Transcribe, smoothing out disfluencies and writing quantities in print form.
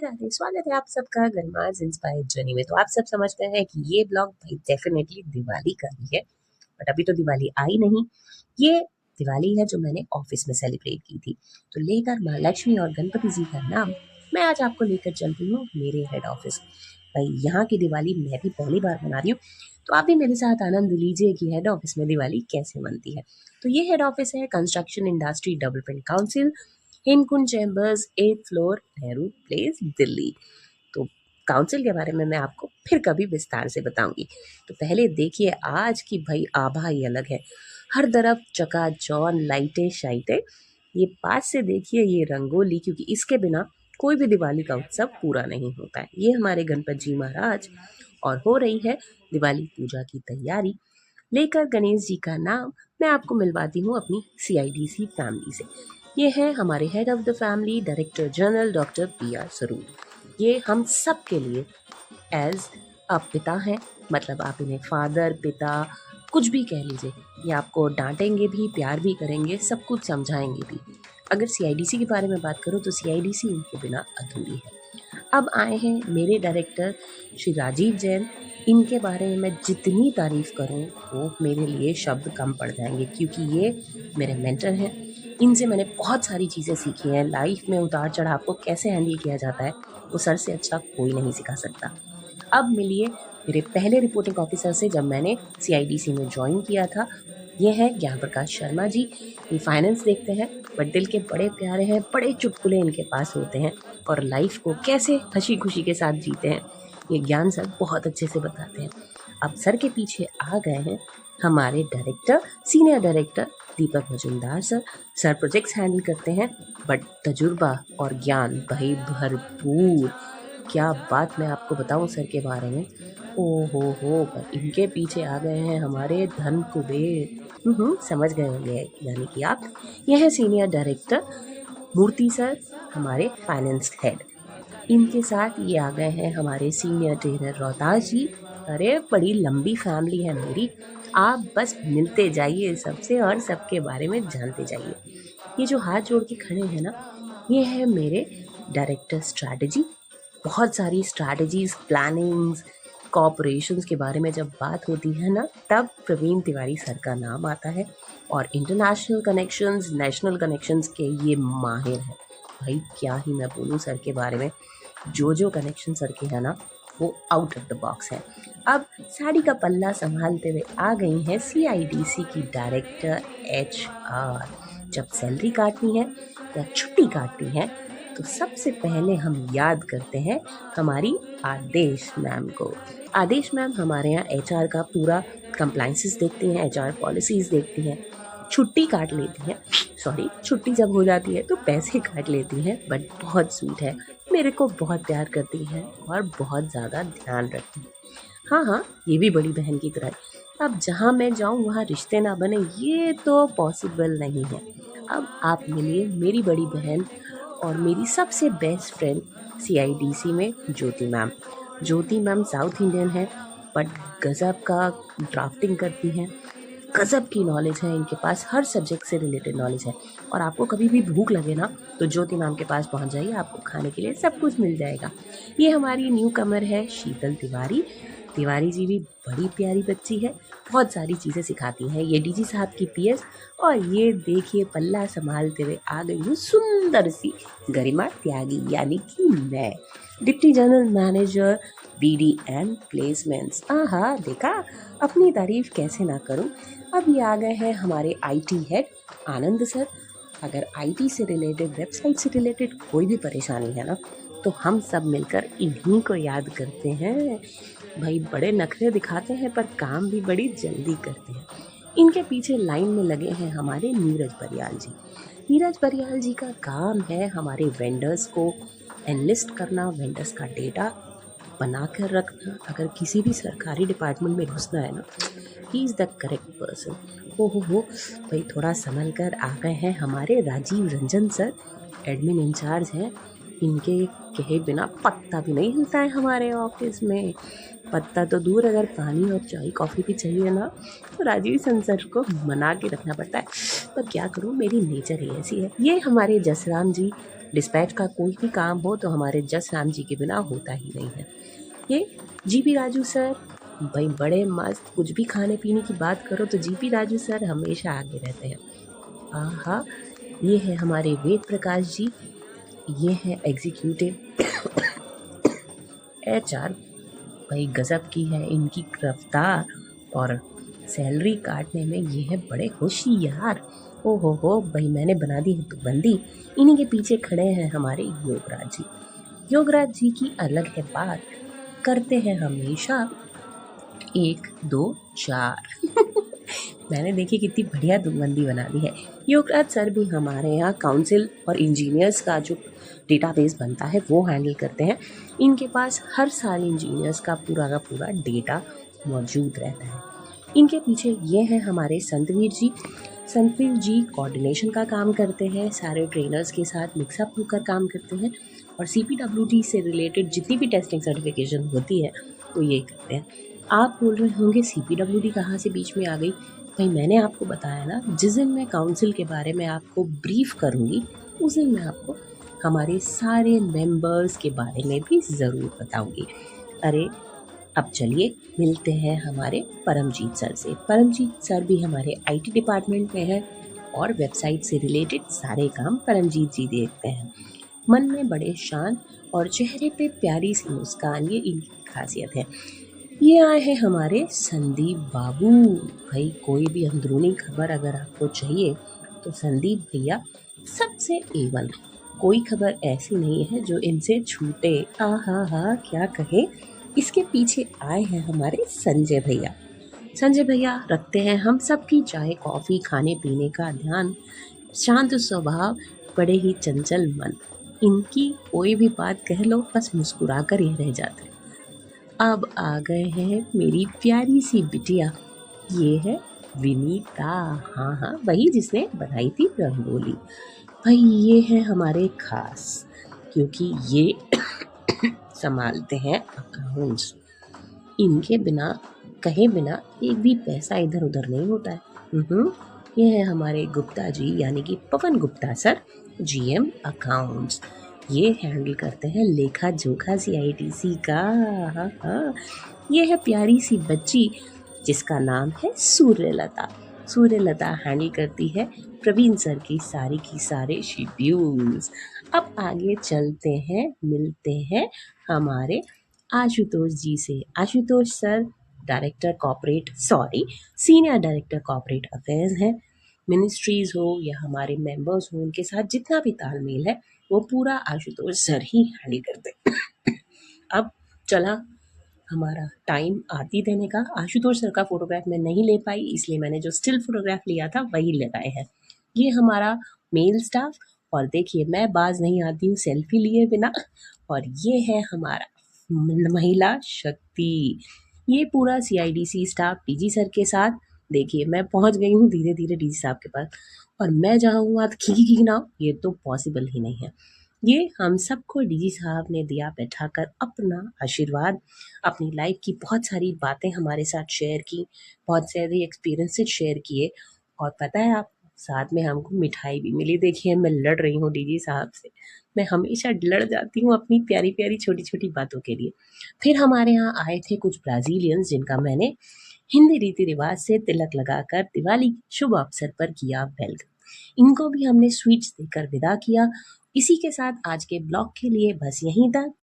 राधे स्वागत है आप सबका गरमाज इंस्पायर्ड जर्नी में। तो आप सब समझते हैं कि ये ब्लॉग भाई डेफिनेटली दिवाली का ही है, बट अभी तो दिवाली आई नहीं। ये दिवाली है जो मैंने ऑफिस में सेलिब्रेट की थी। तो लेकर माँ लक्ष्मी और गणपति जी का नाम मैं आज आपको लेकर चलती हूँ मेरे हेड ऑफिस। भाई यहाँ की दिवाली मैं भी पहली बार मना रही हूँ, तो आप भी मेरे साथ आनंद लीजिए कि हेड ऑफिस में दिवाली कैसे मनती है। तो ये हेड ऑफिस है construction industry development council, Himkund chambers, 8th floor, Nehru place, Delhi. तो काउंसिल के बारे में मैं आपको फिर कभी विस्तार से बताऊंगी। तो पहले देखिए आज की भाई आभा ही अलग है। हर तरफ चकाचौंध लाइटें शाइटें। ये पास से देखिए ये रंगोली, क्योंकि इसके बिना कोई भी दिवाली का उत्सव पूरा नहीं होता है। ये हमारे गणपति जी महाराज और हो रही है दिवाली पूजा की तैयारी। लेकर गणेश जी का नाम मैं आपको मिलवाती हूँ अपनी CIDC फैमिली से। ये है हमारे head of the family director general doctor PR स्वरूप। ये हम सब के लिए एज अ पिता हैं, मतलब आप इन्हें फादर पिता कुछ भी कह लीजिए। ये आपको डांटेंगे भी, प्यार भी करेंगे, सब कुछ समझाएंगे भी। अगर CIDC के बारे में बात करूँ तो CIDC इनके बिना अधूरी है। अब आए हैं मेरे डायरेक्टर श्री राजीव जैन। इनके बारे में मैं जितनी तारीफ़ करूं वो मेरे लिए शब्द कम पड़ जाएंगे, क्योंकि ये मेरे मेंटर हैं। इनसे मैंने बहुत सारी चीज़ें सीखी हैं। लाइफ में उतार चढ़ाव को कैसे हैंडल किया जाता है वो सर से अच्छा कोई नहीं सिखा सकता। अब मिलिए मेरे पहले रिपोर्टिंग ऑफिसर से जब मैंने CIDC में ज्वाइन किया था। ये हैं ज्ञान प्रकाश शर्मा जी। ये फाइनेंस देखते हैं, बट दिल के बड़े प्यारे हैं। बड़े चुटकुले इनके पास होते हैं और लाइफ को कैसे हंसी खुशी के साथ जीते हैं ये ज्ञान सर बहुत अच्छे से बताते हैं। अब सर के पीछे आ गए हैं हमारे director, senior director Deepak Majumdar sir. Sir projects handle करते हैं, बट तजुर्बा और ज्ञान भाई भरपूर। क्या बात मैं आपको बताऊं सर के बारे में। ओ हो, पर इनके पीछे आ गए हैं हमारे धन कुबेर। समझ गए होंगे यानी कि आप। यह है सीनियर डायरेक्टर मूर्ति सर, हमारे फाइनेंस हेड। इनके साथ ये आ गए हैं हमारे सीनियर ट्रेनर रोहतास जी। अरे बड़ी लंबी फैमिली है मेरी, आप बस मिलते जाइए सबसे और सबके बारे में जानते जाइए। ये जो हाथ जोड़ के खड़े हैं ना, ये है मेरे डायरेक्टर स्ट्रैटेजी। बहुत सारी स्ट्रैटेजीज, प्लानिंग्स, कॉपरेशंस के बारे में जब बात होती है ना, तब प्रवीण तिवारी सर का नाम आता है। और इंटरनेशनल कनेक्शंस, नेशनल कनेक्शंस के ये माहिर हैं। भाई क्या ही मैं बोलूँ सर के बारे में। जो कनेक्शन सर के हैं ना वो आउट ऑफ द बॉक्स है। अब साड़ी का पल्ला संभालते हुए आ गई हैं CIDC की डायरेक्टर HR। जब सैलरी काटनी है या छुट्टी काटनी है तो सबसे पहले हम याद करते हैं हमारी आदेश मैम को। आदेश मैम हमारे यहाँ HR का पूरा कंप्लाइंसेस देखती हैं, HR पॉलिसीज़ देखती हैं, छुट्टी काट लेती हैं। सॉरी, छुट्टी जब हो जाती है तो पैसे काट लेती हैं, बट बहुत स्वीट है। मेरे को बहुत प्यार करती हैं और बहुत ज़्यादा ध्यान रखती हैं। हाँ, ये भी बड़ी बहन की तरह है। अब जहाँ मैं जाऊँ वहाँ रिश्ते ना बने ये तो पॉसिबल नहीं है। अब आप मिलिए मेरी बड़ी बहन और मेरी सबसे बेस्ट फ्रेंड CIDC में ज्योति मैम। ज्योति मैम साउथ इंडियन है, बट गज़ब का ड्राफ्टिंग करती हैं। गज़ब की नॉलेज है इनके पास, हर सब्जेक्ट से रिलेटेड नॉलेज है। और आपको कभी भी भूख लगे ना तो ज्योति मैम के पास पहुंच जाइए, आपको खाने के लिए सब कुछ मिल जाएगा। ये हमारी न्यू कमर है शीतल तिवारी। तिवारी जी भी बड़ी प्यारी बच्ची है, बहुत सारी चीज़ें सिखाती हैं। ये DG साहब की PS। और ये देखिए पल्ला संभालते हुए आ गई हूँ सुंदर सी गरिमा त्यागी, यानी कि मैं, deputy general manager BD and placements. आहा, देखा अपनी तारीफ कैसे ना करूं। अब ये आ गए हैं हमारे IT हेड आनंद सर। अगर IT से रिलेटेड, वेबसाइट से रिलेटेड कोई भी परेशानी है ना तो हम सब मिलकर इन्हीं को याद करते हैं। भाई बड़े नखरे दिखाते हैं पर काम भी बड़ी जल्दी करते हैं। इनके पीछे लाइन में लगे हैं हमारे नीरज बरियाल जी। नीरज बरियाल जी का काम है हमारे वेंडर्स को एनलिस्ट करना, वेंडर्स का डेटा बना कर रखना। अगर किसी भी सरकारी डिपार्टमेंट में घुसना है ना, he is the correct person. हो भाई थोड़ा संभल कर आ गए हैं हमारे Rajiv Ranjan sir, admin incharge हैं। इनके कहे बिना पत्ता भी नहीं हिलता है हमारे ऑफिस में। पत्ता तो दूर, अगर पानी और चाय कॉफ़ी भी चाहिए ना तो राजीव सर को मना के रखना पड़ता है। पर क्या करूँ, मेरी नेचर ही ऐसी है। ये हमारे जसराम जी डिस्पैच का कोई भी काम हो तो हमारे जस राम जी के बिना होता ही नहीं है। ये जीपी राजू सर भाई बड़े मस्त, कुछ भी खाने पीने की बात करो तो जीपी राजू सर हमेशा आगे रहते हैं। आहा, ये है हमारे वेद प्रकाश जी, ये है एग्जीक्यूटिव एचआर, भाई गजब की है इनकी रफ्तार, और सैलरी काटने में ये है बड़े होशियार। ओ हो भाई, मैंने बना दी है तो बंदी। इन्हीं के पीछे खड़े हैं हमारे योगराज जी। योगराज जी की अलग है बात, करते हैं हमेशा 1 2 4 मैंने देखी कितनी बढ़िया तुकबंदी बना दी है। योगराज सर भी हमारे यहाँ काउंसिल और इंजीनियर्स का जो डेटाबेस बनता है वो हैंडल करते हैं। इनके पास हर साल इंजीनियर्स का पूरा डेटा मौजूद रहता है। इनके पीछे ये हैं हमारे संतवीर जी। संतवीर जी कोऑर्डिनेशन का काम करते हैं, सारे ट्रेनर्स के साथ मिक्सअप होकर काम करते हैं, और CPWD से रिलेटेड जितनी भी टेस्टिंग सर्टिफिकेशन होती है वो ये करते हैं। आप बोल रहे होंगे CPWD कहाँ से बीच में आ गई? भाई मैंने आपको बताया ना, जिस दिन मैं काउंसिल के बारे में आपको ब्रीफ करूँगी उस दिन मैं आपको हमारे सारे मेंबर्स के बारे में भी ज़रूर बताऊँगी। अरे अब चलिए मिलते हैं हमारे परमजीत सर से। परमजीत सर भी हमारे IT डिपार्टमेंट में हैं और वेबसाइट से रिलेटेड सारे काम परमजीत जी देखते हैं। मन में बड़े शान और चेहरे पे प्यारी सी मुस्कान, ये इनकी खासियत है। ये आए हैं हमारे संदीप बाबू। भाई कोई भी अंदरूनी खबर अगर आपको चाहिए तो संदीप भैया सबसे A1। कोई खबर ऐसी नहीं है जो इनसे छूटे। आहा क्या कहे। इसके पीछे आए हैं हमारे संजय भैया। संजय भैया रखते हैं हम सबकी चाय कॉफ़ी खाने पीने का ध्यान। शांत स्वभाव, बड़े ही चंचल मन। इनकी कोई भी बात कह लो बस मुस्कुरा कर ही रह जाते। अब आ गए हैं मेरी प्यारी सी बिटिया, ये है विनीता। हाँ वही जिसने बनाई थी रंगोली। भाई ये है हमारे खास, क्योंकि ये संभालते हैं अकाउंट्स। इनके बिना कहे बिना एक भी पैसा इधर उधर नहीं होता है। ये है हमारे गुप्ता जी, यानी कि Pawan Gupta sir, GM accounts. ये हैंडल करते हैं लेखा जोखा CITC का। हाँ। ये है प्यारी सी बच्ची जिसका नाम है सूर्यलता। सूर्यलता हैंडल करती है प्रवीण सर की सारे शेड्यूल्स। अब आगे चलते हैं, मिलते हैं हमारे आशुतोष जी से। Ashutosh sir senior director corporate affairs हैं। मिनिस्ट्रीज हो या हमारे मेंबर्स हो, उनके साथ जितना भी तालमेल है वो पूरा आशुतोष सर ही हैंडल करते। अब चला हमारा टाइम आरती देने का। आशुतोष सर का फोटोग्राफ मैं नहीं ले पाई, इसलिए मैंने जो स्टिल फोटोग्राफ लिया था वही लगाए हैं। ये हमारा मेल स्टाफ, और देखिए मैं बाज नहीं आती हूँ सेल्फी लिए बिना। और ये है हमारा महिला शक्ति। ये पूरा CIDC स्टाफ DG सर के साथ। देखिए मैं पहुंच गई हूँ धीरे धीरे DG साहब के पास, और मैं जाऊँगा तो खी ना, ये तो पॉसिबल ही नहीं है। ये हम सबको DG साहब ने दिया बैठाकर अपना आशीर्वाद, अपनी लाइफ की बहुत सारी बातें हमारे साथ शेयर की, बहुत सारे एक्सपीरियंसेस शेयर किए, और पता है आप, साथ में हमको मिठाई भी मिली। देखिए मैं लड़ रही हूँ DG साहब से, मैं हमेशा लड़ जाती हूँ अपनी प्यारी प्यारी छोटी छोटी बातों के लिए। फिर हमारे यहाँ आए थे कुछ ब्राज़ीलियंस, जिनका मैंने हिंदी रीति रिवाज से तिलक लगाकर दिवाली के शुभ अवसर पर किया वेलकम। इनको भी हमने स्वीट्स देकर विदा किया। इसी के साथ आज के ब्लॉग के लिए बस यहीं तक।